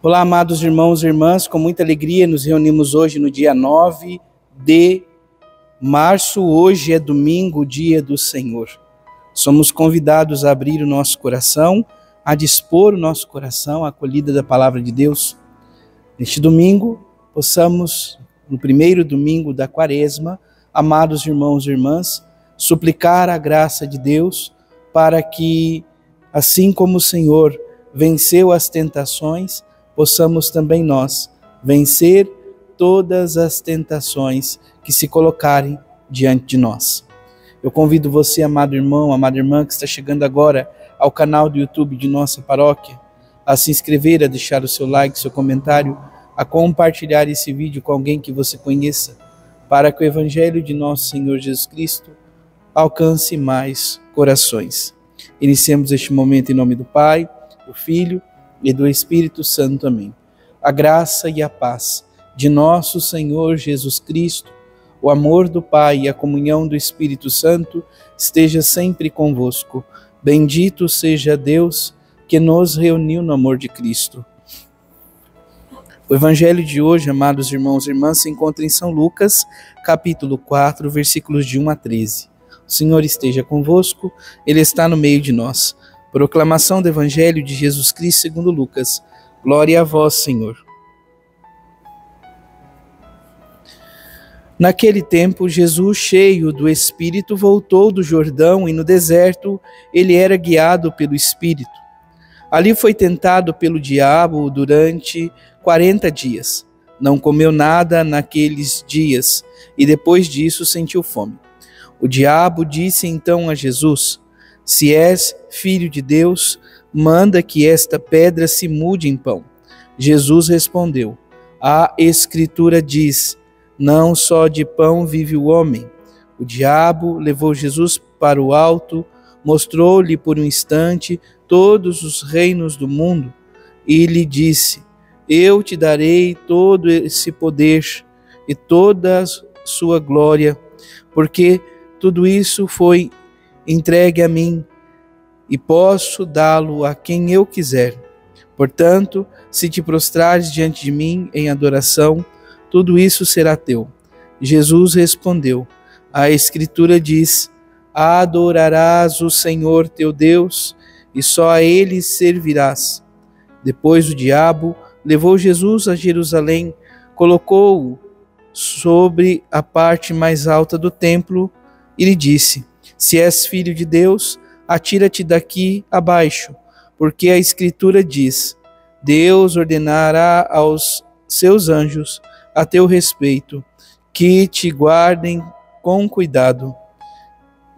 Olá, amados irmãos e irmãs, com muita alegria nos reunimos hoje no dia 9 de março. Hoje é domingo, dia do Senhor. Somos convidados a abrir o nosso coração, a dispor o nosso coração à acolhida da palavra de Deus. Neste domingo, possamos, no primeiro domingo da Quaresma, amados irmãos e irmãs, suplicar a graça de Deus para que, assim como o Senhor venceu as tentações, possamos também nós vencer todas as tentações que se colocarem diante de nós. Eu convido você, amado irmão, amada irmã, que está chegando agora ao canal do YouTube de nossa paróquia, a se inscrever, a deixar o seu like, seu comentário, a compartilhar esse vídeo com alguém que você conheça, para que o Evangelho de nosso Senhor Jesus Cristo alcance mais corações. Iniciemos este momento em nome do Pai, do Filho e do Espírito Santo. Amém. A graça e a paz de nosso Senhor Jesus Cristo, o amor do Pai e a comunhão do Espírito Santo esteja sempre convosco. Bendito seja Deus que nos reuniu no amor de Cristo. O Evangelho de hoje, amados irmãos e irmãs, se encontra em São Lucas, capítulo 4, versículos de 1 a 13. O Senhor esteja convosco, Ele está no meio de nós. Proclamação do Evangelho de Jesus Cristo segundo Lucas. Glória a vós, Senhor. Naquele tempo, Jesus, cheio do Espírito, voltou do Jordão e no deserto ele era guiado pelo Espírito. Ali foi tentado pelo diabo durante 40 dias. Não comeu nada naqueles dias e depois disso sentiu fome. O diabo disse então a Jesus: se és filho de Deus, manda que esta pedra se mude em pão. Jesus respondeu: a Escritura diz, não só de pão vive o homem. O diabo levou Jesus para o alto, mostrou-lhe por um instante todos os reinos do mundo e lhe disse: eu te darei todo esse poder e toda a sua glória, porque tudo isso foi entregue a mim, e posso dá-lo a quem eu quiser. Portanto, se te prostrares diante de mim em adoração, tudo isso será teu. Jesus respondeu: a Escritura diz, adorarás o Senhor teu Deus, e só a Ele servirás. Depois o diabo levou Jesus a Jerusalém, colocou-o sobre a parte mais alta do templo, e lhe disse: se és filho de Deus, atira-te daqui abaixo, porque a Escritura diz, Deus ordenará aos seus anjos a teu respeito, que te guardem com cuidado.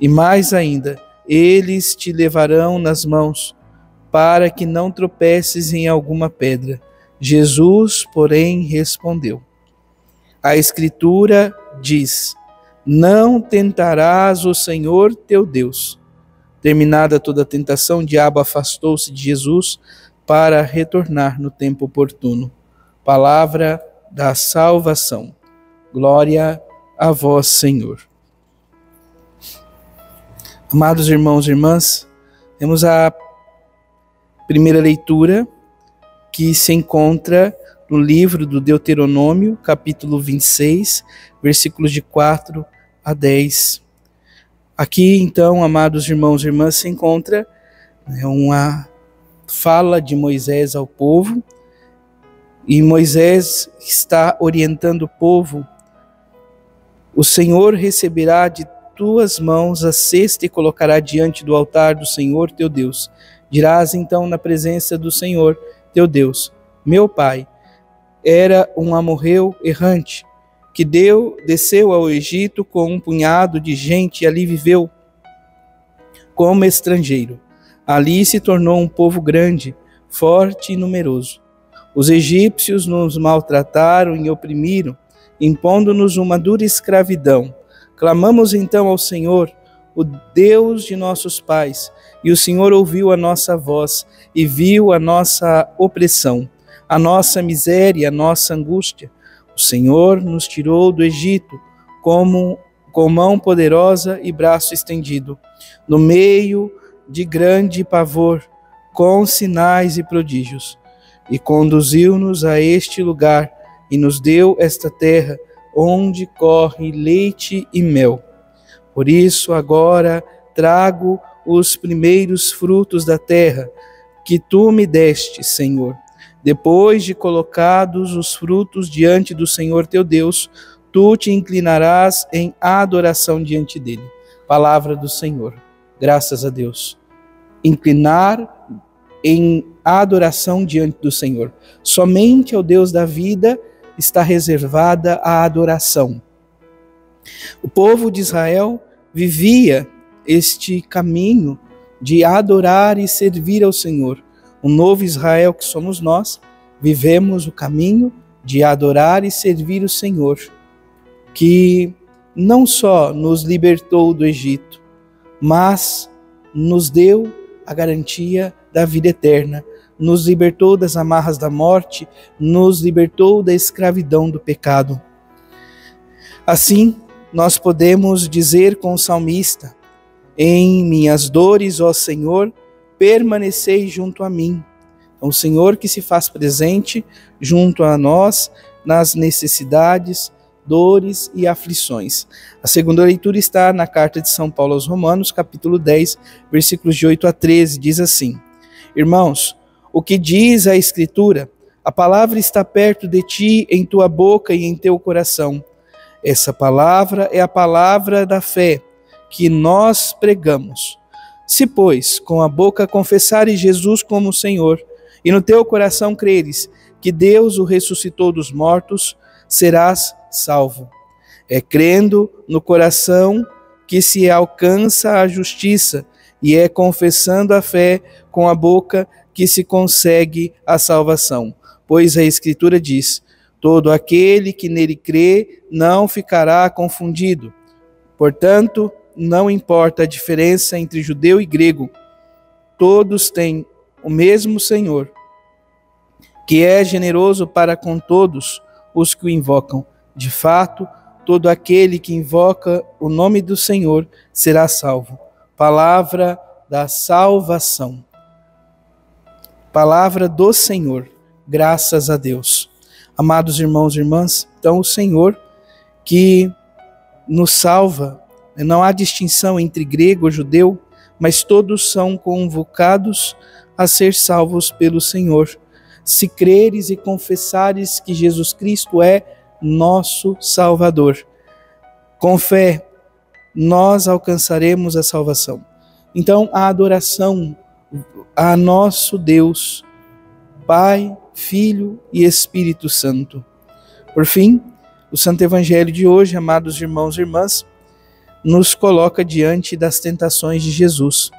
E mais ainda, eles te levarão nas mãos, para que não tropeces em alguma pedra. Jesus, porém, respondeu: a Escritura diz, não tentarás o Senhor teu Deus. Terminada toda a tentação, o diabo afastou-se de Jesus para retornar no tempo oportuno. Palavra da salvação. Glória a vós, Senhor. Amados irmãos e irmãs, temos a primeira leitura que se encontra no livro do Deuteronômio, capítulo 26, versículos de 4 a 10. Aqui, então, amados irmãos e irmãs, se encontra uma fala de Moisés ao povo, e Moisés está orientando o povo: o Senhor receberá de tuas mãos a cesta e colocará diante do altar do Senhor teu Deus. Dirás então na presença do Senhor teu Deus: meu pai era um amorreu errante, que desceu ao Egito com um punhado de gente e ali viveu como estrangeiro. Ali se tornou um povo grande, forte e numeroso. Os egípcios nos maltrataram e oprimiram, impondo-nos uma dura escravidão. Clamamos então ao Senhor, o Deus de nossos pais, e o Senhor ouviu a nossa voz e viu a nossa opressão, a nossa miséria, a nossa angústia. O Senhor nos tirou do Egito com mão poderosa e braço estendido, no meio de grande pavor, com sinais e prodígios. e conduziu-nos a este lugar e nos deu esta terra onde corre leite e mel. Por isso agora trago os primeiros frutos da terra que tu me deste, Senhor. Depois de colocados os frutos diante do Senhor teu Deus, tu te inclinarás em adoração diante dele. Palavra do Senhor. Graças a Deus. Inclinar em adoração diante do Senhor. Somente ao Deus da vida está reservada a adoração. O povo de Israel vivia este caminho de adorar e servir ao Senhor. O novo Israel que somos nós, vivemos o caminho de adorar e servir o Senhor, que não só nos libertou do Egito, mas nos deu a garantia da vida eterna, nos libertou das amarras da morte, nos libertou da escravidão do pecado. Assim, nós podemos dizer com o salmista: em minhas dores, ó Senhor, permanecei junto a mim. É o Senhor que se faz presente junto a nós nas necessidades, dores e aflições. A segunda leitura está na carta de São Paulo aos Romanos, capítulo 10, versículos de 8 a 13, diz assim: Irmãos, o que diz a Escritura? A palavra está perto de ti, em tua boca e em teu coração. Essa palavra é a palavra da fé que nós pregamos. Se, pois, com a boca confessares Jesus como Senhor, e no teu coração creres que Deus o ressuscitou dos mortos, serás salvo. É crendo no coração que se alcança a justiça, e é confessando a fé com a boca que se consegue a salvação. Pois a Escritura diz: todo aquele que nele crê não ficará confundido. Portanto, não importa a diferença entre judeu e grego, todos têm o mesmo Senhor, que é generoso para com todos os que o invocam. De fato, todo aquele que invoca o nome do Senhor será salvo. Palavra da salvação. Palavra do Senhor. Graças a Deus. Amados irmãos e irmãs, então o Senhor que nos salva, não há distinção entre grego ou judeu, mas todos são convocados a ser salvos pelo Senhor. Se creres e confessares que Jesus Cristo é nosso Salvador, com fé, nós alcançaremos a salvação. Então, a adoração a nosso Deus, Pai, Filho e Espírito Santo. Por fim, o Santo Evangelho de hoje, amados irmãos e irmãs, nos coloca diante das tentações de Jesus.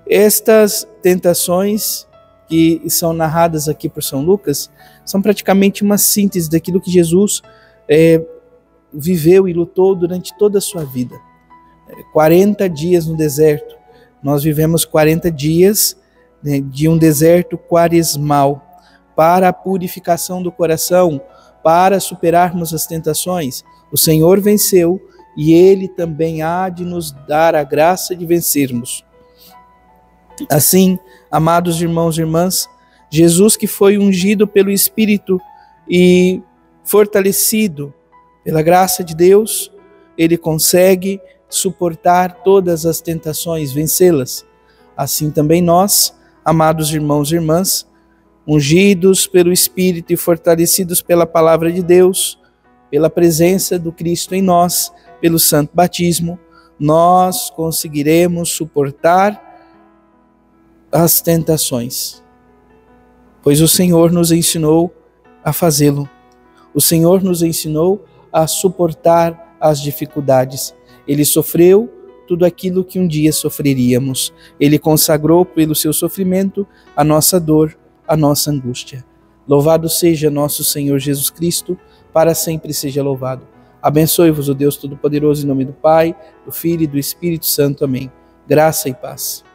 Estas tentações que são narradas aqui por São Lucas são praticamente uma síntese daquilo que Jesus viveu e lutou durante toda a sua vida. 40 dias no deserto. Nós vivemos 40 dias de um deserto quaresmal para a purificação do coração, para superarmos as tentações. O Senhor venceu e Ele também há de nos dar a graça de vencermos. Assim, amados irmãos e irmãs, Jesus que foi ungido pelo Espírito e fortalecido pela graça de Deus, Ele consegue suportar todas as tentações, vencê-las. Assim também nós, amados irmãos e irmãs, ungidos pelo Espírito e fortalecidos pela palavra de Deus, pela presença do Cristo em nós, pelo santo batismo, nós conseguiremos suportar as tentações, pois o Senhor nos ensinou a fazê-lo. O Senhor nos ensinou a suportar as dificuldades. Ele sofreu tudo aquilo que um dia sofreríamos. Ele consagrou pelo seu sofrimento a nossa dor, a nossa angústia. Louvado seja nosso Senhor Jesus Cristo, para sempre seja louvado. Abençoe-vos o Deus Todo-Poderoso, em nome do Pai, do Filho e do Espírito Santo. Amém. Graça e paz.